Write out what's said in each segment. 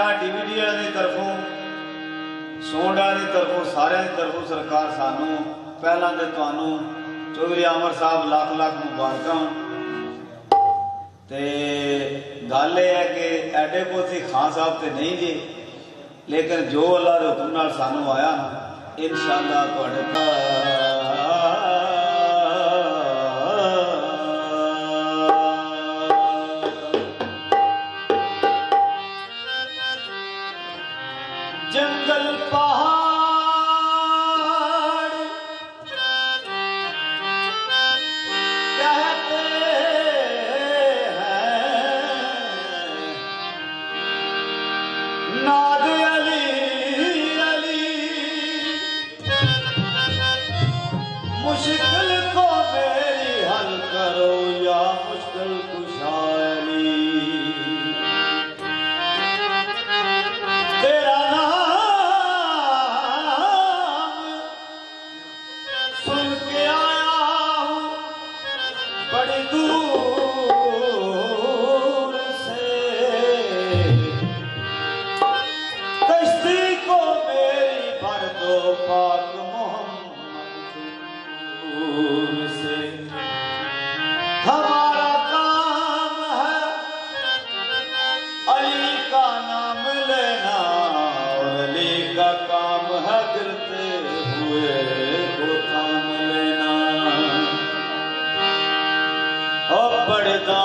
सरकारां DVD वालियां दी तरफों सोंड वाली तरफों सारियां दी तरफों सरकार सानू पहलां ते तुहानू चौधरी अमर साहब लाख लाख मुबारकां। ते गल यह है कि एडे को खान साहब तो नहीं जी, लेकिन जो अल्लाह के हुक्म नाल सानू आया इंशाअल्लाह तुहाडे जंगल पहाड़ कहते हैं नाद अली अली, मुश्किल को मेरी हल करो या मुश्किल कुशा अली। तेरा बड़ी दूर से कश्ती को मेरी भर दो पाक मोहम्मद से। हमारा काम है अली का नाम लेना और अली का काम है गिरते हुए को थाम लेना। पड़दा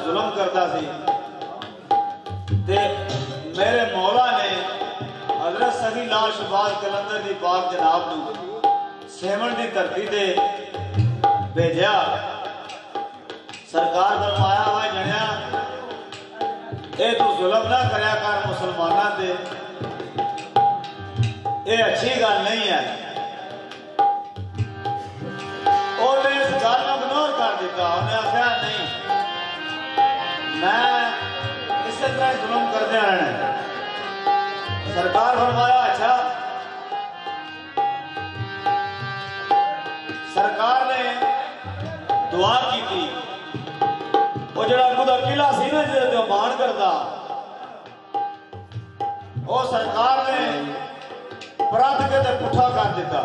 जुल्म करता सी ते मेरे मौला ने हजरत सखी लाल शहबाज कलंदर दी पाक जनाब नू सेवन की धरती से भेजा। सरकार फरमाया हुआ जनिया ये तू जुल्म ना करया कर मुसलमाना ते, ये अच्छी गल नहीं है। उन्हें इस गल को इग्नोर कर दिता। उन्हें आख्या नहीं मैं इस तरह जुल्म करते रहना। सरकार फरमाया अच्छा। सरकार ने दुआ की थी, वो जरा अगू का किला सी ना जो मान करता, वो सरकार ने परत के ते पुठा कर दिता।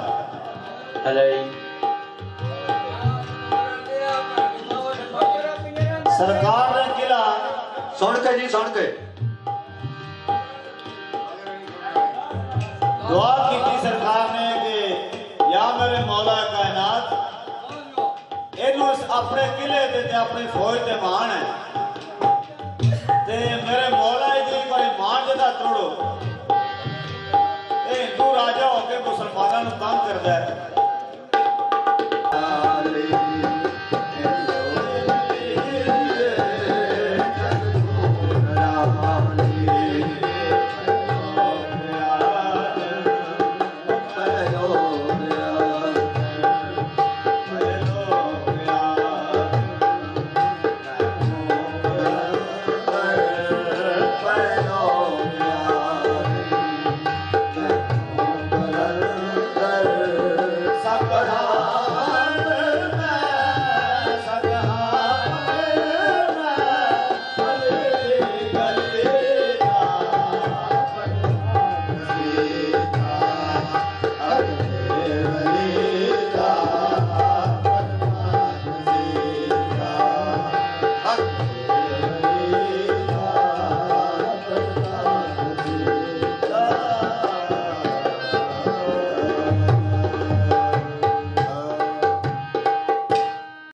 सरकार ने किला सुन के जी सुन के दुआ की थी सरकार ने कि या मेरे मौला कायनात इनू अपने किले ते अपनी फौज ते मान है ते मेरे मौला जी कोई मान जदा तोड़ो। ये हिंदू राजा होके मुसलमानों तंग करता है।